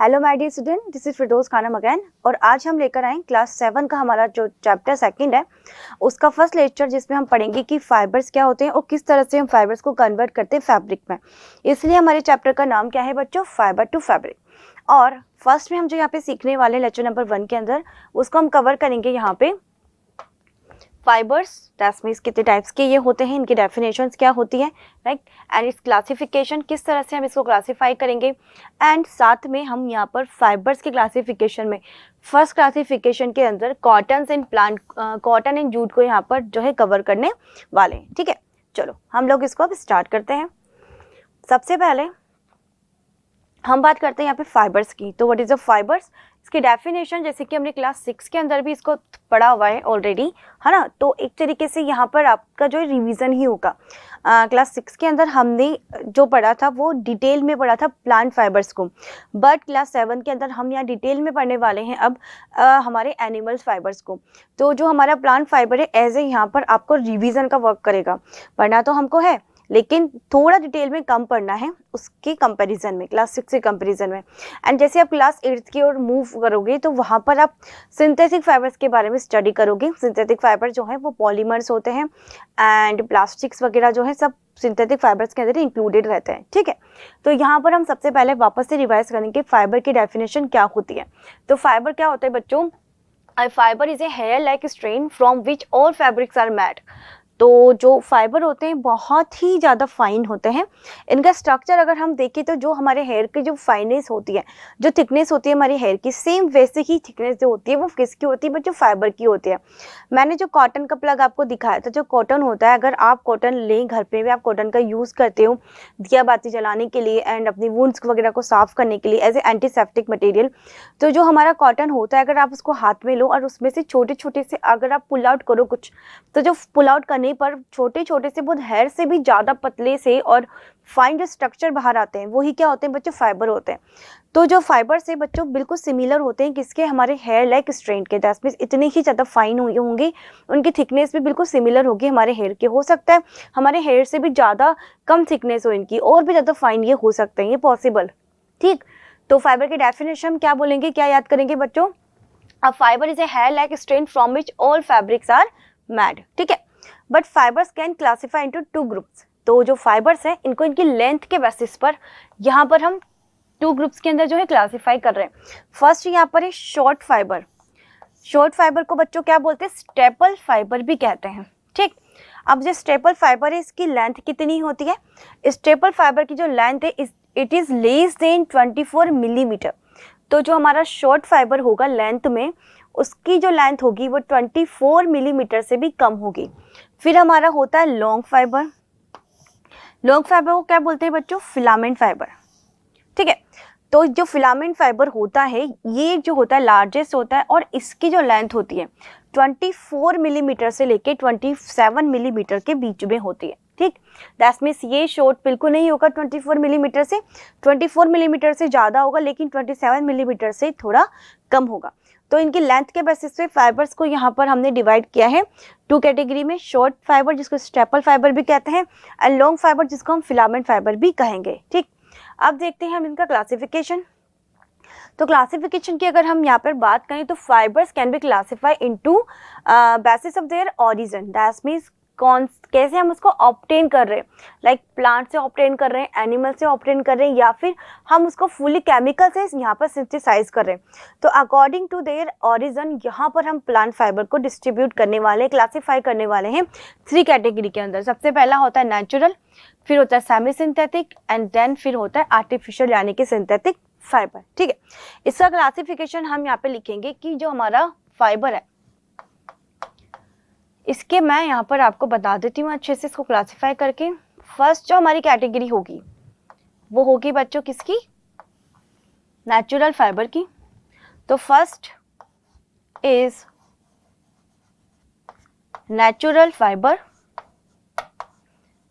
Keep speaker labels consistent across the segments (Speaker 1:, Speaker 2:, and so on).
Speaker 1: Hello my dear student, this is Firdaus Khanam again. और आज हम लेकर आए क्लास 7 का हमारा जो चैप्टर सेकंड है उसका फर्स्ट लेक्चर, जिसमें हम पढ़ेंगे कि फाइबर्स क्या होते हैं और किस तरह से हम फाइबर्स को कन्वर्ट करते हैं फैब्रिक में। इसलिए हमारे चैप्टर का नाम क्या है बच्चों? Fibre to fabric. और फर्स्ट में हम जो यहाँ पे सीखने वाले लेक्चर नंबर 1 के अंदर उसको हम कवर करेंगे यहाँ पे फाइबर्स, दैट्स मींस कितने टाइप्स के ये होते हैं, इनकी डेफिनेशंस क्या होती है, राइट, एंड इस क्लासिफिकेशन किस तरह से हम इसको क्लासिफाई करेंगे। एंड साथ में हम यहाँ पर फाइबर्स के क्लासिफिकेशन में फर्स्ट क्लासिफिकेशन के अंदर cotton and plant, cotton and jute को यहाँ पर जो है कवर करने वाले हैं। ठीक है, चलो हम लोग इसको अब स्टार्ट करते हैं। सबसे पहले हम बात करते हैं यहाँ पे फाइबर्स की। तो व्हाट इज द फाइबर्स? इसकी डेफिनेशन जैसे कि हमने क्लास 6 के अंदर भी इसको पढ़ा हुआ है ऑलरेडी, है ना। तो एक तरीके से यहाँ पर आपका जो रिवीजन ही होगा। क्लास 6 के अंदर हमने जो पढ़ा था वो डिटेल में पढ़ा था प्लांट फाइबर्स को, बट क्लास 7 के अंदर हम यहाँ डिटेल में पढ़ने वाले हैं अब हमारे एनिमल फाइबर्स को। तो जो हमारा प्लांट फाइबर है एज ए यहाँ पर आपको रिवीजन का वर्क करेगा। पढ़ना तो हमको है लेकिन थोड़ा डिटेल में कम पढ़ना है उसके कंपैरिजन में, क्लास 6 के कंपैरिजन में। एंड जैसे आप क्लास 8 की ओर मूव करोगे तो वहाँ पर आप सिंथेटिक फाइबर्स के बारे में स्टडी करोगे। सिंथेटिक फाइबर जो है वो पॉलीमर्स होते हैं एंड प्लास्टिक्स वगैरह जो है सब सिंथेटिक फाइबर्स के अंदर इंक्लूडेड रहते हैं। ठीक है, तो यहाँ पर हम सबसे पहले वापस से रिवाइज करेंगे फाइबर की डेफिनेशन क्या होती है। तो फाइबर क्या होता है बच्चों? Fibre is a hair like strand from which all fabrics are made. तो जो फाइबर होते हैं बहुत ही ज़्यादा फाइन होते हैं। इनका स्ट्रक्चर अगर हम देखें तो जो हमारे हेयर की जो फाइनेस होती है, जो थिकनेस होती है हमारे हेयर की, सेम वैसे ही थिकनेस जो होती है वो किसकी होती है बच्चों? फाइबर की होती है। मैंने जो कॉटन का प्लग आपको दिखाया था, जो कॉटन होता है, अगर आप कॉटन लें घर पे भी आप कॉटन का यूज़ करते हो दिया बाती जलाने के लिए एंड अपनी वुंड्स वगैरह को साफ करने के लिए एज ए एंटीसेप्टिक मटेरियल। तो जो हमारा कॉटन होता है अगर आप उसको हाथ में लो और उसमें से छोटे छोटे से अगर आप पुल आउट करो कुछ, तो जो पुल आउट करने पर छोटे छोटे से बहुत हेयर से भी ज़्यादा पतले से और फाइन जो स्ट्रक्चर बाहर आते हैं वही क्या होते हैं बच्चों? फाइबर होते हैं। तो जो फाइबर से बच्चों बिल्कुल सिमिलर होते हैं किसके? हमारे हेयर लाइक स्ट्रेंड के। दैट मींस इतने ही ज़्यादा फाइन होंगे, उनकी थिकनेस भी बिल्कुल सिमिलर होगी हमारे हेयर के। हो सकता है हमारे हेयर से भी ज़्यादा कम थिकनेस हो इनकी, और भी ज़्यादा फाइन ये हो सकते हैं, ये पॉसिबल। ठीक, तो फाइबर की डेफिनेशन हम क्या बोलेंगे, क्या याद करेंगे बच्चों? A fibre is a hair like strand from which all fabrics are made. ठीक है, but fibres can classify into 2 groups. तो जो फाइबर्स हैं इनको इनकी लेंथ के बेसिस पर यहाँ पर हम 2 ग्रुप्स के अंदर जो है क्लासीफाई कर रहे हैं। फर्स्ट यहाँ पर है शॉर्ट फाइबर। शॉर्ट फाइबर को बच्चों क्या बोलते हैं? स्टेपल फाइबर भी कहते हैं। ठीक, अब जो स्टेपल फाइबर है इसकी लेंथ कितनी होती है? स्टेपल फाइबर की जो लेंथ है it is less than 24 millimetre. तो जो हमारा शॉर्ट फाइबर होगा लेंथ में, उसकी जो लेंथ होगी वो 24 मिलीमीटर से भी कम होगी। फिर हमारा होता है लॉन्ग फाइबर। लॉन्ग फाइबर को क्या बोलते हैं बच्चों? Filament fibre. ठीक है, तो जो फिलामेंट फाइबर होता है ये जो होता है लार्जेस्ट होता है और इसकी जो लेंथ होती है 24 मिलीमीटर से लेके 27 मिलीमीटर के बीच में होती है। ठीक, दैट मीन्स ये शॉर्ट बिल्कुल नहीं होगा 24 मिलीमीटर से, 24 मिलीमीटर से ज़्यादा होगा लेकिन 27 मिलीमीटर से थोड़ा कम होगा। तो इनकी लेंथ के बेसिस पे फाइबर्स को यहाँ पर हमने डिवाइड किया है 2 कैटेगरी में। शॉर्ट फाइबर जिसको स्टेपल फाइबर भी कहते हैं एंड लॉन्ग फाइबर जिसको हम फिलामेंट फाइबर भी कहेंगे। ठीक, अब देखते हैं हम इनका क्लासिफिकेशन। तो क्लासिफिकेशन की अगर हम यहाँ पर बात करें तो fibres can be classify into basis of their origin. That means कौन कैसे हम उसको ऑब्टेन कर रहे हैं, लाइक प्लांट से ऑब्टेन कर रहे हैं, एनिमल से ऑब्टेन कर रहे हैं, या फिर हम उसको फुली केमिकल से यहाँ पर सिंथेसाइज कर रहे हैं। तो अकॉर्डिंग टू देयर ओरिजिन यहाँ पर हम प्लांट फाइबर को डिस्ट्रीब्यूट करने वाले, क्लासीफाई करने वाले हैं 3 कैटेगरी के अंदर। सबसे पहला होता है नेचुरल, फिर होता है सेमी सिंथेटिक एंड देन फिर होता है आर्टिफिशियल यानी कि सिंथेटिक फाइबर। ठीक है, इसका क्लासिफिकेशन हम यहाँ पे लिखेंगे कि जो हमारा फाइबर है इसके मैं यहाँ पर आपको बता देती हूँ अच्छे से इसको क्लासिफाई करके। फर्स्ट जो हमारी कैटेगरी होगी वो होगी बच्चों किसकी? नेचुरल फाइबर की। तो फर्स्ट इज नेचुरल फाइबर।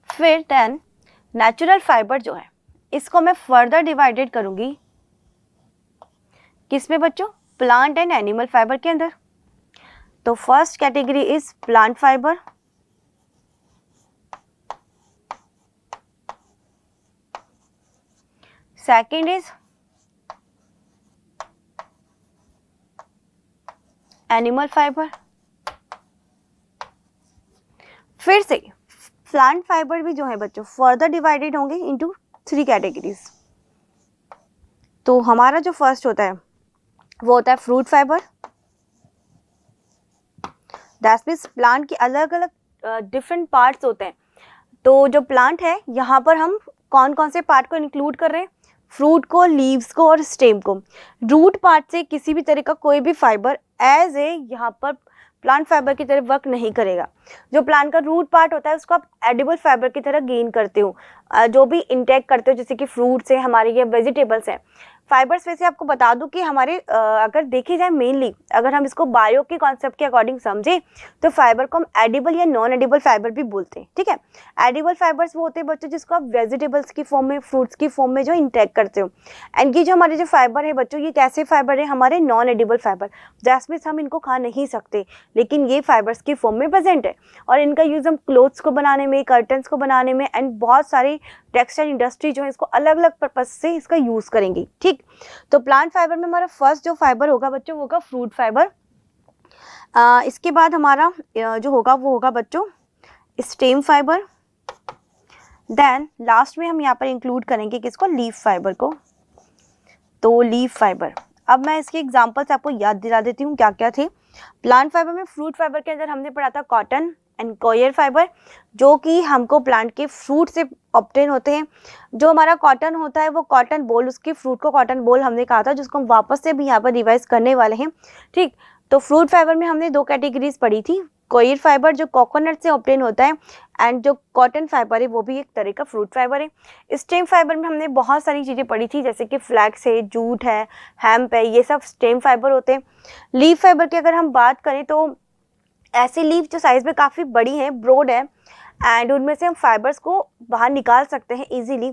Speaker 1: फिर देन नेचुरल फाइबर जो है इसको मैं फर्दर डिवाइडेड करूंगी किसमें बच्चों? प्लांट एंड एनिमल फाइबर के अंदर। तो first category is plant fibre, second is animal fibre. फिर से प्लांट फाइबर भी जो है बच्चों फर्दर डिवाइडेड होंगे इनटू 3 कैटेगरीज। तो हमारा जो फर्स्ट होता है वो होता है fruit fibre. That means plant के अलग अलग डिफरेंट पार्ट्स होते हैं। तो जो प्लांट है यहाँ पर हम कौन कौन से पार्ट को इंक्लूड कर रहे हैं, फ्रूट को, लीव्स को और स्टेम को। रूट पार्ट से किसी भी तरह का कोई भी फाइबर एज ए यहाँ पर प्लांट फाइबर की तरह वर्क नहीं करेगा। जो प्लांट का रूट पार्ट होता है उसको आप एडिबल फाइबर की तरह गेन करते हो, जो भी इंटेक करते हो, जैसे कि फ्रूट्स है हमारे या वेजिटेबल्स हैं। फाइबर्स वैसे आपको बता दूं कि हमारे अगर देखी जाए मेनली अगर हम इसको बायो के कॉन्सेप्ट के अकॉर्डिंग समझे तो फाइबर को हम एडिबल या नॉन एडिबल फाइबर भी बोलते हैं। ठीक है, एडिबल फाइबर्स वो होते हैं बच्चों जिसको आप वेजिटेबल्स की फॉर्म में, फ्रूट्स की फॉर्म में जो इंटेक करते हो। एंड ये जो हमारे जो फाइबर है बच्चों, ये कैसे फाइबर है, हमारे नॉन एडिबल फाइबर, जैसमें हम इनको खा नहीं सकते लेकिन ये फाइबर्स की फॉर्म में प्रेजेंट है। और इनका यूज हम क्लोथ्स को बनाने में, कर्टन्स को बनाने में एंड बहुत सारी टेक्सटाइल इंडस्ट्री जो है इसको अलग अलग पर्पज से इसका यूज करेंगी। ठीक, तो प्लांट फाइबर में हमारा फर्स्ट जो फाइबर होगा बच्चों वो होगा फ्रूट फाइबर। इसके बाद हमारा जो होगा वो होगा बच्चों स्टेम फाइबर। देन लास्ट में हम यहाँ पर इंक्लूड करेंगे किसको, लीफ फाइबर को। तो लीफ फाइबर, अब मैं इसके एग्जांपल्स आपको याद दिला देती हूँ क्या क्या थे। प्लांट फाइबर में फ्रूट फाइबर के अंदर हमने पढ़ा था कॉटन एंड कॉयर फाइबर, जो कि हमको प्लांट के फ्रूट से ऑब्टेन होते हैं। जो हमारा कॉटन होता है वो कॉटन बोल, उसकी फ्रूट को कॉटन बोल हमने कहा था, जिसको हम वापस से भी यहाँ पर रिवाइज करने वाले हैं। ठीक, तो फ्रूट फाइबर में हमने 2 कैटेगरीज पढ़ी थी, कॉयर फाइबर जो कोकोनट से ऑब्टेन होता है एंड जो कॉटन फाइबर है वो भी एक तरह का फ्रूट फाइबर है। स्टेम फाइबर में हमने बहुत सारी चीज़ें पढ़ी थी, जैसे कि फ्लैक्स है, जूट है, हेम्प है, ये सब स्टेम फाइबर होते हैं। लीफ फाइबर की अगर हम बात करें तो ऐसे लीफ जो साइज में काफ़ी बड़ी है, ब्रॉड है एंड उनमें से हम फाइबर्स को बाहर निकाल सकते हैं इजीली।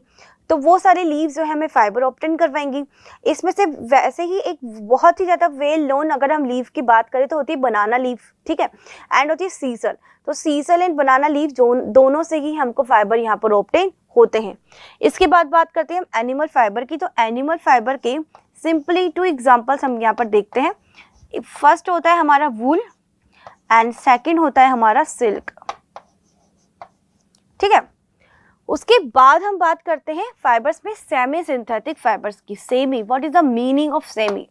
Speaker 1: तो वो सारे लीव्स जो है हमें फाइबर ऑब्टेन करवाएंगी। इसमें से वैसे ही एक बहुत ही ज़्यादा वेल नोन अगर हम लीव की बात करें तो होती है बनाना लीफ, ठीक है, एंड होती है सीसल। तो सीसल एंड बनाना लीफ दोनों से ही हमको फाइबर यहाँ पर ऑब्टेन होते हैं। इसके बाद बात करते हैं हम एनिमल फाइबर की। तो एनिमल फाइबर के सिंपली 2 एग्जाम्पल्स हम यहाँ पर देखते हैं। फर्स्ट होता है हमारा वूल एंड सेकेंड होता है हमारा सिल्क। ठीक है, उसके बाद हम बात करते हैं फाइबर्स में सेमी सिंथेटिक फाइबर्स की। Semi, what is the meaning of semi?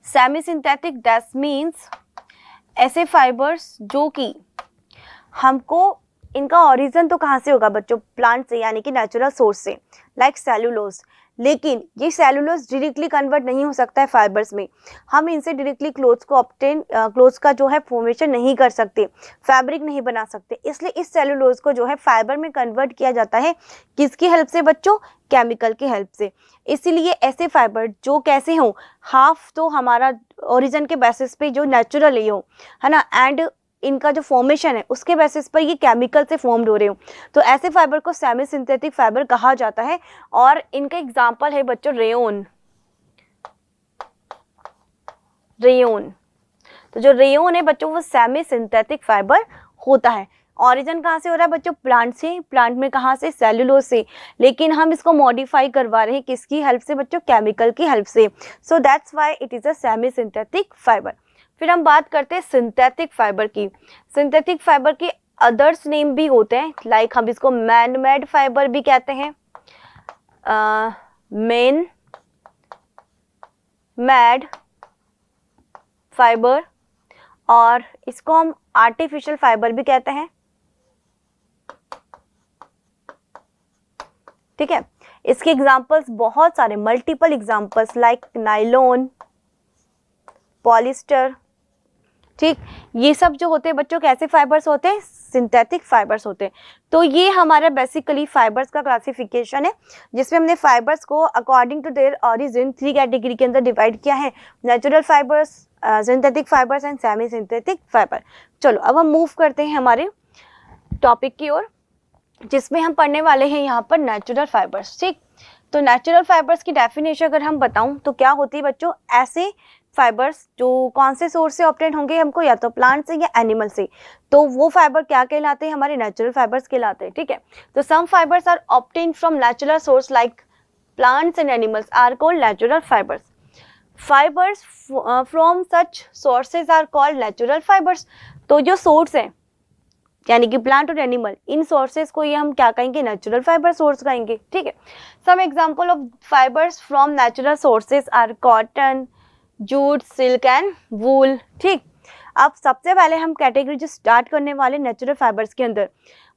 Speaker 1: Semi synthetic that means ऐसे फाइबर्स जो कि हमको इनका ओरिजिन तो कहाँ से होगा बच्चों, प्लांट से, यानी कि नेचुरल सोर्स से, लाइक सेलुलोज। लेकिन ये सेलुलोज डायरेक्टली कन्वर्ट नहीं हो सकता है फाइबर्स में। हम इनसे डायरेक्टली क्लोथ्स का जो है फॉर्मेशन नहीं कर सकते, फैब्रिक नहीं बना सकते। इसलिए इस सेलुलोज को जो है फाइबर में कन्वर्ट किया जाता है किसकी हेल्प से बच्चों? केमिकल की हेल्प से। इसीलिए ऐसे फाइबर जो कैसे हों, हाफ तो हमारा ओरिजिन के बेसिस पे जो नेचुरल हो, है ना, एंड इनका जो फॉर्मेशन है उसके बेसिस पर ये केमिकल से फॉर्म्ड हो रहे हो, तो ऐसे फाइबर को सेमी सिंथेटिक फाइबर कहा जाता है। और इनका एग्जांपल है बच्चों रेयोन। रेयोन, तो जो रेयोन है बच्चों वो सेमी सिंथेटिक फाइबर होता है। ओरिजिन कहाँ से हो रहा है बच्चों? प्लांट से। प्लांट में कहाँ से? सेलुलोज से। लेकिन हम इसको मॉडिफाई करवा रहे हैं किसकी हेल्प से बच्चों? केमिकल की हेल्प से। So that's why it is a semi synthetic fibre. फिर हम बात करते हैं सिंथेटिक फाइबर की। सिंथेटिक फाइबर के अदर्स नेम भी होते हैं, लाइक हम इसको मैन मेड फाइबर भी कहते हैं, मैन मेड फाइबर, और इसको हम आर्टिफिशियल फाइबर भी कहते हैं। ठीक है, इसके एग्जांपल्स बहुत सारे, multiple examples like nylon, polyester. ठीक, ये सब जो होते हैं बच्चों कैसे फाइबर्स होते हैं? सिंथेटिक फाइबर्स होते हैं। तो ये हमारा बेसिकली फाइबर्स का क्लासिफिकेशन है, जिसमें हमने फाइबर्स को according to their origin 3 category के अंदर डिवाइड किया है, natural fibres, synthetic fibres and semi synthetic fibre. चलो अब हम मूव करते हैं हमारे टॉपिक की ओर, जिसमें हम पढ़ने वाले हैं यहाँ पर नेचुरल फाइबर्स। ठीक, तो नेचुरल फाइबर्स की डेफिनेशन अगर हम बताऊं तो क्या होती है बच्चों? ऐसे फाइबर्स जो कौन से सोर्स से ऑब्टेन होंगे हमको, या तो प्लांट से या एनिमल से, तो वो फाइबर क्या कहलाते हैं? हमारे नेचुरल फाइबर्स कहलाते हैं। ठीक है, तो some fibres are obtain from natural source like plants and animals are called natural fibres. Fibres from such sources are called natural fibres. तो जो सोर्स है यानी कि प्लांट और एनिमल, इन सोर्सेज को ये हम क्या कहेंगे, नेचुरल फाइबर सोर्स कहेंगे। ठीक है, some example of fibres from natural sources are cotton, jute, silk and wool. ठीक, अब सबसे पहले हम कैटेगरी जो स्टार्ट करने वाले नेचुरल फाइबर्स के अंदर,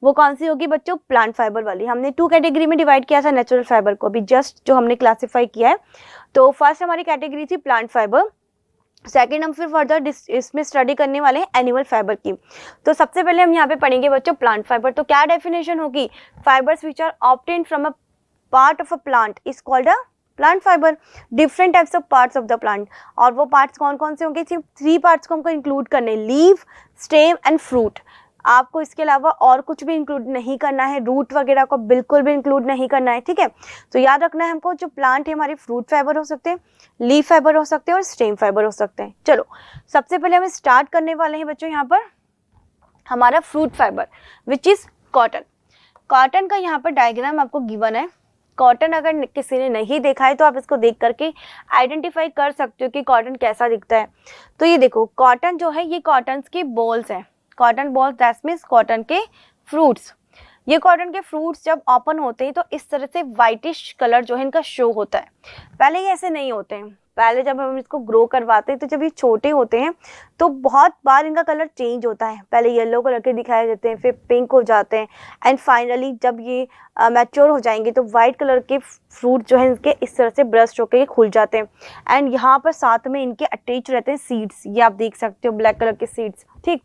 Speaker 1: वो कौन सी होगी बच्चों, प्लांट फाइबर वाली। हमने 2 कैटेगरी में डिवाइड किया था नेचुरल फाइबर को, अभी जस्ट जो हमने क्लासिफाई किया है। तो फर्स्ट हमारी कैटेगरी थी प्लांट फाइबर, सेकेंड हम फिर फर्दर इसमें स्टडी करने वाले हैं एनिमल फाइबर की। तो सबसे पहले हम यहाँ पे पढ़ेंगे बच्चों प्लांट फाइबर। तो क्या डेफिनेशन होगी, fibres which are obtained from a part of a plant is called a plant fibre. Different types of parts of the plant, और वो पार्ट्स कौन कौन से होंगे, सिर्फ 3 पार्ट्स को हमको इंक्लूड करने, लीव, स्टेम एंड फ्रूट। आपको इसके अलावा और कुछ भी इंक्लूड नहीं करना है, रूट वगैरह को बिल्कुल भी इंक्लूड नहीं करना है। ठीक है, तो याद रखना है हमको, जो प्लांट है हमारे फ्रूट फाइबर हो सकते हैं, लीफ फाइबर हो सकते हैं और स्टेम फाइबर हो सकते हैं। चलो सबसे पहले हम स्टार्ट करने वाले हैं बच्चों यहाँ पर हमारा fruit fibre which is cotton. Cotton का यहाँ पर डायग्राम आपको गिवन है। कॉटन अगर किसी ने नहीं देखा है तो आप इसको देख करके आइडेंटिफाई कर सकते हो कि कॉटन कैसा दिखता है। तो ये देखो, कॉटन जो है ये कॉटन के बॉल्स हैं, cotton balls, that means cotton के फ्रूट्स। ये कॉटन के फ्रूट्स जब ओपन होते हैं तो इस तरह से वाइटिश कलर जो है इनका शो होता है। पहले ये ऐसे नहीं होते हैं, पहले जब हम इसको ग्रो करवाते हैं तो जब ये छोटे होते हैं तो बहुत बार इनका कलर चेंज होता है। पहले येलो कलर के दिखाई देते हैं, फिर पिंक हो जाते हैं, एंड फाइनली जब ये मैच्योर हो जाएंगे तो वाइट कलर के फ्रूट जो है इनके इस तरह से ब्रस्ट होकर ये खुल जाते हैं। एंड यहाँ पर साथ में इनके अटैच रहते हैं सीड्स, ये आप देख सकते हो ब्लैक कलर के सीड्स। ठीक,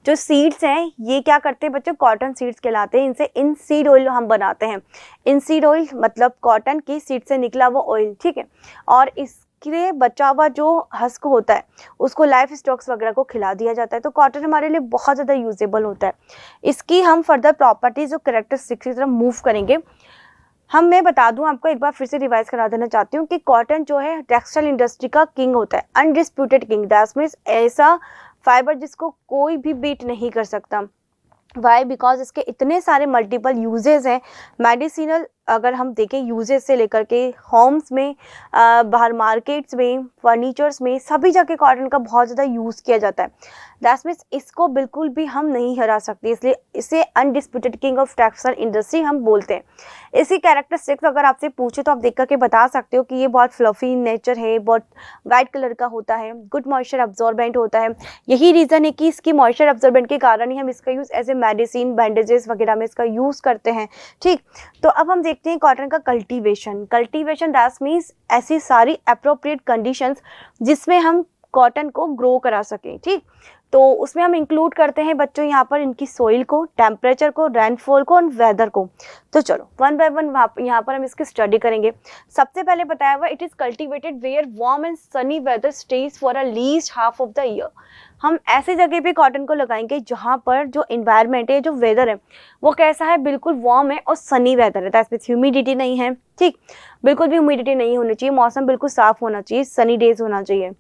Speaker 1: जो सीड्स हैं ये क्या करते हैं बच्चों, कॉटन सीड्स कहलाते हैं। इनसे इन सीड ऑयल हम बनाते हैं। इन सीड ऑयल मतलब कॉटन की सीड से निकला वो ऑयल। ठीक है, और इसके बचा हुआ जो हस्क होता है उसको लाइफ स्टॉक्स वगैरह को खिला दिया जाता है। तो कॉटन हमारे लिए बहुत ज़्यादा यूजेबल होता है। इसकी हम फर्दर प्रॉपर्टीज और कैरेक्टरिस्टिक्स की तरफ मूव करेंगे। मैं बता दूं आपको, एक बार फिर से रिवाइज करा देना चाहती हूँ कि कॉटन जो है टेक्सटाइल इंडस्ट्री का किंग होता है, अनडिस्प्यूटेड किंग। दैट मीन्स ऐसा फाइबर जिसको कोई भी बीट नहीं कर सकता। वाई, बिकॉज इसके इतने सारे मल्टीपल यूजेस हैं। मेडिसिनल अगर हम देखें यूजेस से लेकर के होम्स में, बाहर मार्केट्स में, फर्नीचर्स में, सभी जगह कॉटन का बहुत ज़्यादा यूज़ किया जाता है। दैट मीन्स इसको बिल्कुल भी हम नहीं हरा सकते, इसलिए इसे undisputed king of textile industry हम बोलते हैं। इसी कैरेक्टरिस्टिक्स अगर आपसे पूछे तो आप देख करके बता सकते हो कि ये बहुत फ्लफी नेचर है, बहुत वाइट कलर का होता है, गुड मॉइस्चर अब्जॉर्बेंट होता है। यही रीज़न है कि इसकी मॉइस्चर अब्जॉर्बेंट के कारण ही हम इसका use as a medicine, bandages वगैरह में इसका यूज़ करते हैं। ठीक, तो अब हम देखते हैं कॉटन का कल्टीवेशन। कल्टीवेशन दैट मीन्स ऐसी सारी अप्रोप्रिएट कंडीशंस जिसमें हम कॉटन को ग्रो करा सकें। ठीक, तो उसमें हम इंक्लूड करते हैं बच्चों यहाँ पर इनकी सोइल को, टेम्परेचर को, रेनफॉल को और वेदर को। तो चलो वन बाय वन यहाँ पर हम इसकी स्टडी करेंगे। सबसे पहले बताया हुआ it is cultivated where warm and sunny weather stays for a least half of the year. हम ऐसी जगह पे कॉटन को लगाएंगे जहाँ पर जो इन्वायरमेंट है, जो वेदर है वो कैसा है, बिल्कुल वार्म है और सनी वेदर है। दैट मीन्स ह्यूमिडिटी नहीं है। ठीक, बिल्कुल भी ह्यूमिडिटी नहीं होनी चाहिए, मौसम बिल्कुल साफ होना चाहिए, सनी डेज होना चाहिए।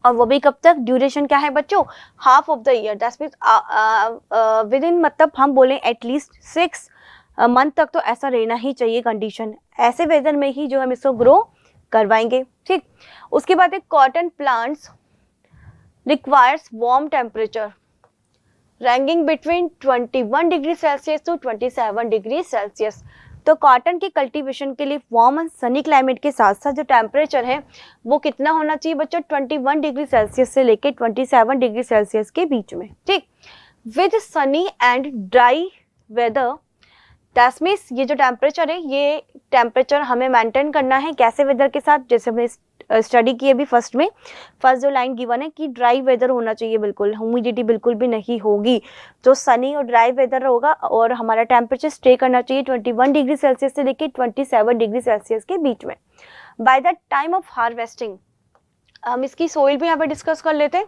Speaker 1: और वो भी कब तक, ड्यूरेशन क्या है बच्चों, half of the year. That means with in, मतलब हम बोलें एटलीस्ट 6 मंथ तक तो ऐसा रहना ही चाहिए कंडीशन। ऐसे वेदर में ही जो हम इसको ग्रो करवाएंगे। ठीक, उसके बाद एक cotton plants requires warm temperature ranging between 21 degree Celsius to 27 degree Celsius. तो कॉटन की कल्टीवेशन के लिए वार्म एंड सनी क्लाइमेट के साथ साथ जो टेम्परेचर है वो कितना होना चाहिए बच्चों, 21 डिग्री सेल्सियस से लेके 27 डिग्री सेल्सियस के बीच में। ठीक, with sunny and dry weather. That means ये जो टेम्परेचर है, ये टेम्परेचर हमें मेंटेन करना है कैसे वेदर के साथ, जैसे हमने स्टडी की अभी फर्स्ट जो लाइन गिवन है कि ड्राई वेदर होना चाहिए, बिल्कुल ह्यूमिडिटी बिल्कुल भी नहीं होगी। तो सनी और ड्राई वेदर होगा और हमारा टेम्परेचर स्टे करना चाहिए 21 डिग्री सेल्सियस से लेके 27 डिग्री सेल्सियस के बीच में। Bye the time of harvesting, हम इसकी सोइल भी यहाँ पे डिस्कस कर लेते हैं।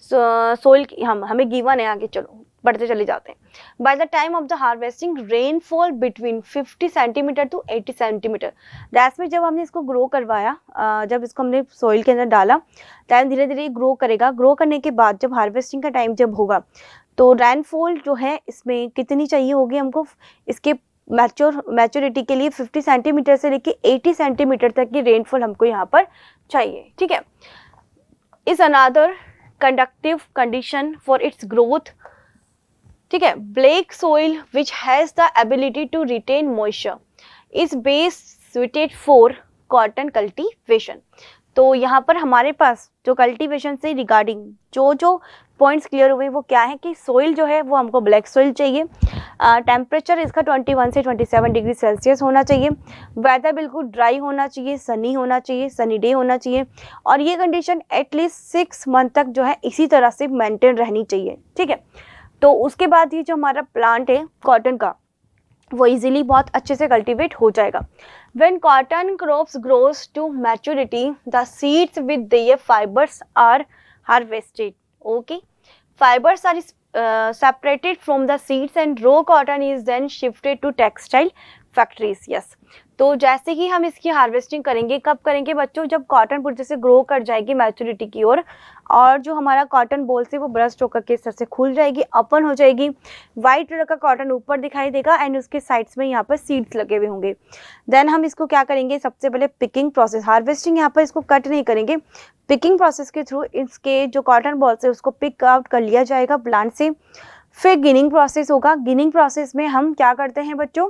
Speaker 1: सोइल हमें गिवन है, आगे चलो बढ़ते चले जाते हैं। By the time of the harvesting rainfall between 50 centimetre to 80 centimetre. That mean जब हमने इसको ग्रो करवाया, जब इसको हमने सॉइल के अंदर डाला, टाइम धीरे धीरे ग्रो करेगा। ग्रो करने के बाद जब हार्वेस्टिंग का टाइम जब होगा तो रेनफॉल जो है इसमें कितनी चाहिए होगी हमको, इसके मैच्योरिटी के लिए 50 सेंटीमीटर से लेके 80 सेंटीमीटर तक की रेनफॉल हमको यहाँ पर चाहिए, ठीक है। Is another conductive condition for its growth, ठीक है। Black soil which has the ability to retain moisture is best suited for cotton cultivation. तो यहाँ पर हमारे पास जो कल्टीवेशन से रिगार्डिंग जो पॉइंट्स क्लियर हुए वो क्या है कि सोइल जो है वो हमको ब्लैक सोइल चाहिए, टेम्परेचर इसका 21 से 27 डिग्री सेल्सियस होना चाहिए, वेदर बिल्कुल ड्राई होना चाहिए, सनी होना चाहिए, सनी डे होना चाहिए, और ये कंडीशन एटलीस्ट 6 मंथ तक जो है इसी तरह से मेंटेन रहनी चाहिए, ठीक है। तो उसके बाद ये जो हमारा प्लांट है कॉटन का वो इजीली बहुत अच्छे से कल्टीवेट हो जाएगा। When cotton crops grows to maturity, the seeds with their fibers are harvested. Okay, fibers are separated from the seeds and raw cotton is then shifted to textile factories. Yes. तो जैसे ही हम इसकी harvesting करेंगे, कब करेंगे बच्चों, जब cotton पूरी तरह से ग्रो कर जाएगी मैच्योरिटी की ओर, और जो हमारा कॉटन बॉल से वो ब्रस्ट होकर के इस तरह से खुल जाएगी, ओपन हो जाएगी, वाइट कलर का कॉटन ऊपर दिखाई देगा एंड उसके साइड्स में यहाँ पर सीड्स लगे हुए होंगे। देन हम इसको क्या करेंगे, सबसे पहले पिकिंग प्रोसेस, हार्वेस्टिंग यहाँ पर इसको कट नहीं करेंगे, पिकिंग प्रोसेस के थ्रू इसके जो कॉटन बॉल्स है उसको पिक आउट कर लिया जाएगा प्लांट से। फिर गिनिंग प्रोसेस होगा। गिनिंग प्रोसेस में हम क्या करते हैं बच्चों,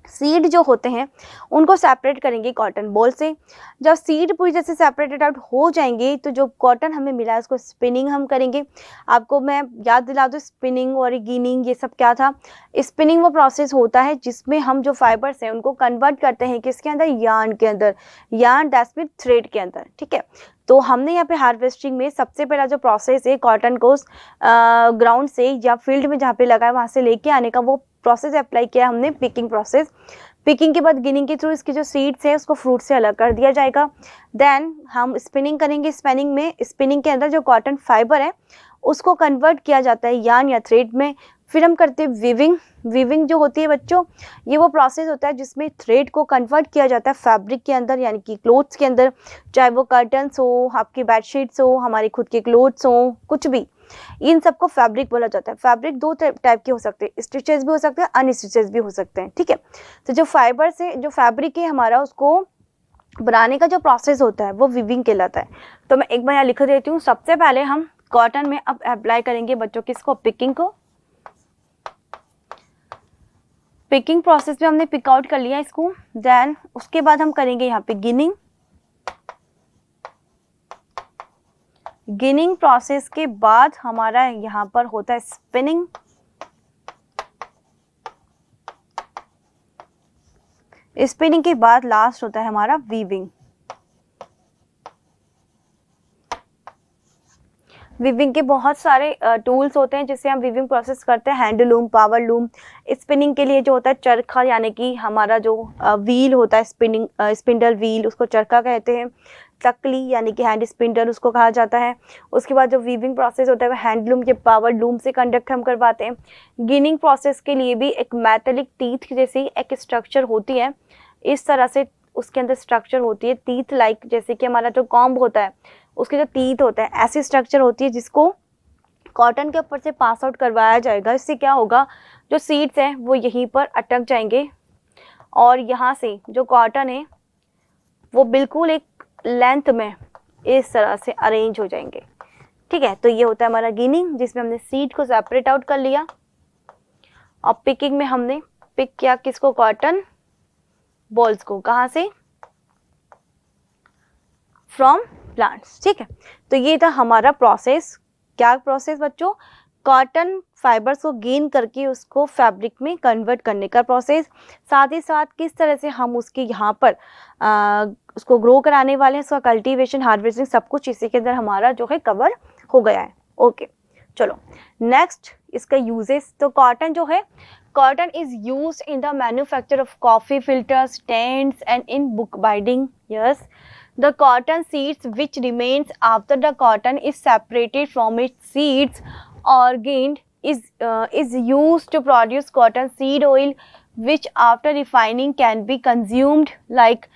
Speaker 1: सीड जो होते हैं उनको सेपरेट करेंगे कॉटन बॉल से। जब सीड पूरी जैसे सेपरेटेड आउट हो जाएंगे तो जो कॉटन हमें मिला है उसको स्पिनिंग हम करेंगे। आपको मैं याद दिला दूँ, स्पिनिंग और गिनिंग ये सब क्या था। स्पिनिंग वो प्रोसेस होता है जिसमें हम जो फाइबर्स हैं उनको कन्वर्ट करते हैं किसके अंदर, यार्न के अंदर, यार्न दैट्स मीन थ्रेड के अंदर, ठीक है। तो हमने यहाँ पे हार्वेस्टिंग में सबसे पहला जो प्रोसेस है कॉटन को ग्राउंड से या फील्ड में जहाँ पे लगा है वहाँ से लेके आने का, वो प्रोसेस अप्लाई किया हमने, पिकिंग प्रोसेस। पिकिंग के बाद गिनिंग के थ्रू इसकी जो सीड्स है उसको फ्रूट से अलग कर दिया जाएगा। देन हम स्पिनिंग करेंगे। स्पिनिंग में, स्पिनिंग के अंदर जो कॉटन फाइबर है उसको कन्वर्ट किया जाता है यार्न या थ्रेड में। फिर हम करते हैं वीविंग। वीविंग जो होती है बच्चों, ये वो प्रोसेस होता है जिसमें थ्रेड को कन्वर्ट किया जाता है फैब्रिक के अंदर, यानी कि क्लोथ्स के अंदर, चाहे वो कर्टन्स हो, आपकी बेडशीट्स हो, हमारी खुद के क्लोथ्स हो, कुछ भी, इन सबको फैब्रिक बोला जाता है। फैब्रिक दो टाइप के हो सकते हैं, स्टिचेस भी हो सकते हैं, अनस्टिचेस भी हो सकते हैं, ठीक है। तो जो फाइबर से जो फैब्रिक है हमारा, उसको बनाने का जो प्रोसेस होता है वो वीविंग कहलाता है। तो मैं एक बार यहाँ लिख देती हूँ। सबसे पहले हम कॉटन में अब अप्लाई करेंगे बच्चों किसको, पिकिंग को। पिकिंग प्रोसेस में हमने पिक आउट कर लिया इसको। देन उसके बाद हम करेंगे यहाँ पे गिनिंग। गिनिंग प्रोसेस के बाद हमारा यहाँ पर होता है स्पिनिंग। स्पिनिंग के बाद लास्ट होता है हमारा वीविंग। वीविंग के बहुत सारे टूल्स होते हैं जिससे हम वीविंग प्रोसेस करते हैं, हैंडलूम, पावर लूम। स्पिनिंग के लिए जो होता है चरखा, यानी कि हमारा जो व्हील होता है स्पिनिंग, स्पिंडल व्हील, उसको चरखा कहते हैं। तकली यानी कि हैंड स्पिंडल उसको कहा जाता है। उसके बाद जो वीविंग प्रोसेस होता है वो हैंडलूम के पावर लूम से कंडक्ट हम करवाते हैं। गिनिंग प्रोसेस के लिए भी एक मेटालिक टीथ जैसी एक स्ट्रक्चर होती है, इस तरह से उसके अंदर स्ट्रक्चर होती है टीथ लाइक, जैसे कि हमारा जो कॉम्ब होता है उसके जो टीथ होते हैं, ऐसी स्ट्रक्चर होती है जिसको कॉटन के ऊपर से पास आउट करवाया जाएगा। इससे क्या होगा, जो सीड्स हैं वो यहीं पर अटक जाएंगे और यहाँ से जो कॉटन है वो बिल्कुल एक लेंथ में इस तरह से अरेंज हो जाएंगे, ठीक है। तो ये होता है हमारा गिनिंग, जिसमें हमने सीड को सेपरेट आउट कर लिया। और पिकिंग में हमने पिक किया किसको, कॉटन बॉल्स को, कहाँ से, फ्रॉम प्लांट्स, ठीक है। तो ये था हमारा प्रोसेस। क्या प्रोसेस बच्चों, कॉटन फाइबर्स को गेन करके उसको फैब्रिक में कन्वर्ट करने का प्रोसेस। साथ ही साथ किस तरह से हम उसके यहाँ पर उसको ग्रो कराने वाले हैं, उसका कल्टीवेशन, हार्वेस्टिंग, सब कुछ इसी के अंदर हमारा जो है कवर हो गया है। ओके, चलो नेक्स्ट इसका यूजेस। तो कॉटन जो है, cotton is used in the manufacture of coffee filters, tents and in book binding. Yes, the cotton seeds which remains after the cotton is separated from its seeds or gained is used to produce cotton seed oil, which after refining can be consumed like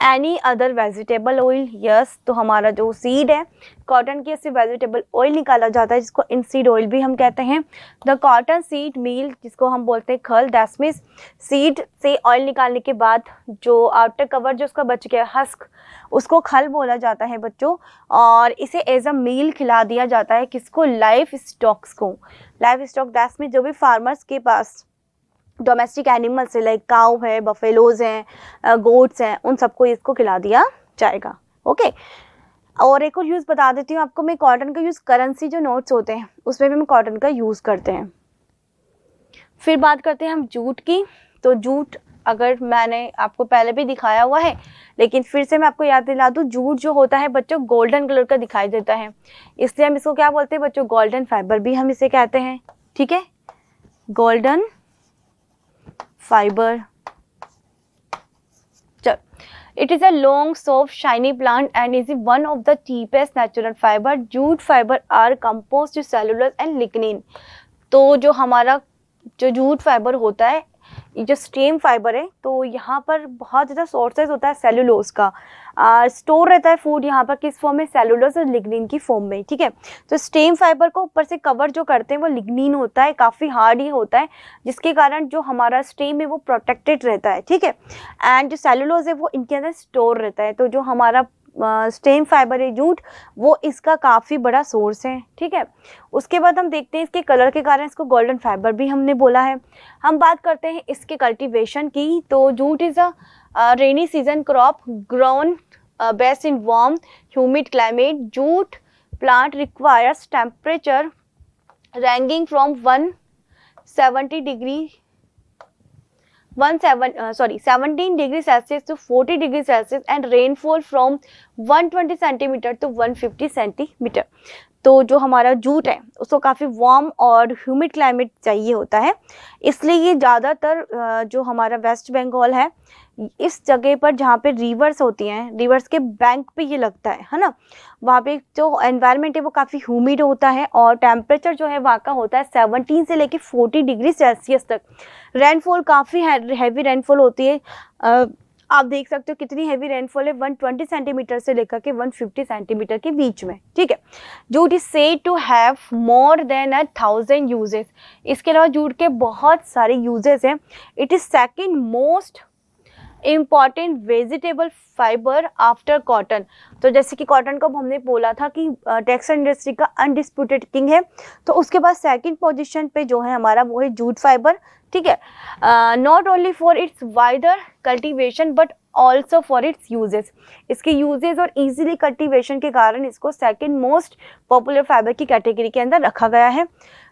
Speaker 1: any other vegetable oil, yes, तो हमारा जो seed है cotton के से vegetable oil निकाला जाता है जिसको इनसीड ऑयल भी हम कहते हैं। द कॉटन सीड मील जिसको हम बोलते हैं खल, दैट मीन्स सीड से ऑयल निकालने के बाद जो आउटर कवर जो उसका बच गया हस्क, उसको खल बोला जाता है बच्चों। और इसे एज अ मील खिला दिया जाता है किसको, लाइफ स्टॉक्स को। लाइफ स्टॉक दैट मीन्स जो भी फार्मर्स के पास डोमेस्टिक एनिमल्स है, लाइक काउ है, बफेलोज हैं, गोट्स हैं, उन सबको इसको खिला दिया जाएगा। ओके, और एक और यूज़ बता देती हूँ आपको मैं, कॉटन का यूज़ करेंसी जो नोट्स होते हैं उसमें भी हम कॉटन का यूज़ करते हैं। फिर बात करते हैं हम जूट की। तो जूट अगर मैंने आपको पहले भी दिखाया हुआ है लेकिन फिर से मैं आपको याद दिला दूँ, जूट जो होता है बच्चों गोल्डन कलर का दिखाई देता है, इसलिए हम इसको क्या बोलते हैं बच्चों, गोल्डन फाइबर भी हम इसे कहते हैं। ठीक है, golden fibre. It is a long, soft, shiny plant and is one of the cheapest natural fiber. Jute fiber are composed to cellulose and lignin. तो जो हमारा जो जूट फाइबर होता है, ये जो स्टेम फाइबर है, तो यहाँ पर बहुत ज़्यादा सोर्सेज होता है सेलुलोज का। स्टोर रहता है फूड यहाँ पर किस फॉर्म में, सेलुलोज और लिग्निन की फॉर्म में। ठीक है, तो स्टेम फाइबर को ऊपर से कवर जो करते हैं वो लिग्निन होता है, काफ़ी हार्ड ही होता है, जिसके कारण जो हमारा स्टेम है वो प्रोटेक्टेड रहता है। ठीक है, एंड जो सेलुलोज है वो इनके अंदर स्टोर रहता है। तो जो हमारा स्टेम फाइबर है जूट, वो इसका काफ़ी बड़ा सोर्स है। ठीक है, उसके बाद हम देखते हैं इसके कलर के कारण इसको गोल्डन फाइबर भी हमने बोला है। हम बात करते हैं इसके कल्टीवेशन की। तो jute is a rainy season crop grown best in warm humid climate. Jute plant requires temperature ranging from 17 degrees Celsius to 40 degrees Celsius and rainfall from 120 centimeter to 150 centimeter. तो जो हमारा जूट है उसको काफ़ी warm और humid climate चाहिए होता है, इसलिए ये ज़्यादातर जो हमारा वेस्ट बंगाल है इस जगह पर जहाँ पे रिवर्स होती हैं, रिवर्स के बैंक पे ये लगता है ना, वहाँ पे जो एनवायरनमेंट है वो काफ़ी ह्यूमिड होता है और टेम्परेचर जो है वहाँ का होता है 17 से लेके 40 डिग्री सेल्सियस तक। रेनफॉल काफ़ी हैवी रेनफॉल होती है, आप देख सकते हो कितनी हैवी रेनफॉल है, 120 सेंटीमीटर से लेकर के 150 सेंटीमीटर के बीच में। ठीक है, jute is said to have more than 1000 uses. इसके अलावा जूट के बहुत सारे यूजेस हैं। It is second most important vegetable fibre after cotton. तो जैसे कि कॉटन को हमने बोला था कि टेक्सटाइल इंडस्ट्री का अनडिस्प्यूटेड किंग है, तो उसके बाद सेकंड पोजीशन पे जो है हमारा वो है जूट फाइबर। ठीक है, not only for its wider cultivation but also for its uses. इसके यूजेस और इजीली कल्टीवेशन के कारण इसको सेकंड मोस्ट पॉपुलर फाइबर की कैटेगरी के अंदर रखा गया है।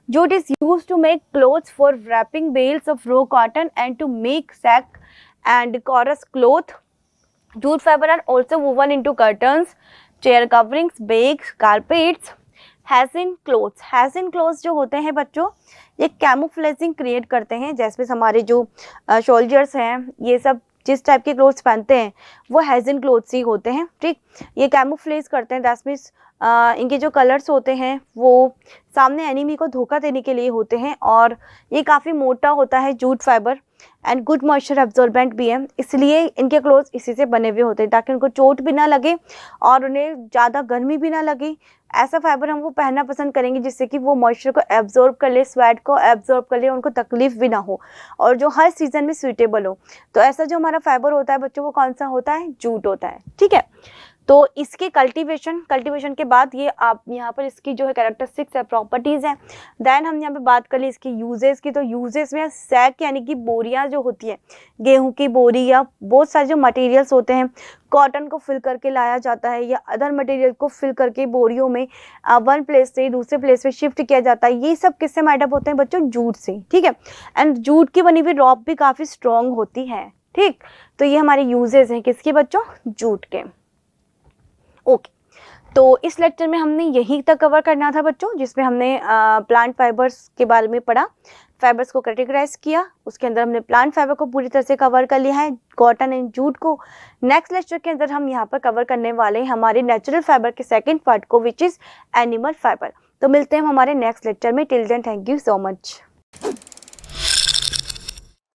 Speaker 1: Jute is use to make cloths for wrapping bales of raw cotton and to make sack and chorus cloth. Jute fiber are also woven into curtains, chair coverings, bags, carpets. Hessian clothes. Hessian clothes जो होते हैं बच्चों ये कैमोफ्लेजिंग create करते हैं, जैसे हमारे जो सोल्जर्स हैं ये सब जिस टाइप के क्लोथ्स पहनते हैं वो हेजिन क्लोथ्स ही होते हैं। ठीक, ये कैमोफ्लेज करते हैं, दैट मीन्स इनके जो कलर्स होते हैं वो सामने एनिमी को धोखा देने के लिए होते हैं और ये काफ़ी मोटा होता है jute fibre and good moisture absorbent भी है, इसलिए इनके क्लोथ्स इसी से बने हुए होते हैं ताकि उनको चोट भी ना लगे और उन्हें ज़्यादा गर्मी भी ना लगे। ऐसा फाइबर हम वो पहनना पसंद करेंगे जिससे कि वो मॉइस्चर को एब्जॉर्ब कर ले, स्वेट को एब्जॉर्ब कर ले, उनको तकलीफ भी ना हो और जो हर सीजन में सूटेबल हो। तो ऐसा जो हमारा फाइबर होता है बच्चों वो कौन सा होता है, जूट होता है। ठीक है, तो इसके कल्टीवेशन के बाद ये आप यहाँ पर इसकी जो है कैरेक्टरिस्टिक्स है, प्रॉपर्टीज़ हैं। देन हम यहाँ पे बात कर ली इसकी यूजेस की। तो यूजेस में सैक यानी कि बोरियाँ जो होती हैं, गेहूं की बोरी या बहुत सारे जो मटेरियल्स होते हैं, कॉटन को फिल करके लाया जाता है या अदर मटेरियल को फिल करके बोरियों में वन प्लेस से दूसरे प्लेस पे शिफ्ट किया जाता है। ये सब किससे मेड अप होते हैं बच्चों, जूट से। ठीक है, एंड जूट की बनी हुई रॉप भी काफ़ी स्ट्रॉन्ग होती है। ठीक, तो ये हमारे यूजेस हैं किसके बच्चों, जूट के। ओके, तो इस लेक्चर में हमने यही तक कवर करना था बच्चों, जिसमें हमने प्लांट फाइबर्स के बारे में पढ़ा, फाइबर्स को कैटेगराइज किया, उसके अंदर हमने प्लांट फाइबर को पूरी तरह से कवर कर लिया है, कॉटन एंड जूट को। नेक्स्ट लेक्चर के अंदर हम यहाँ पर कवर करने वाले हैं हमारे नेचुरल फाइबर के सेकेंड पार्ट को, विच इज़ एनिमल फाइबर। तो मिलते हैं हमारे नेक्स्ट लेक्चर में। Till then thank you so much.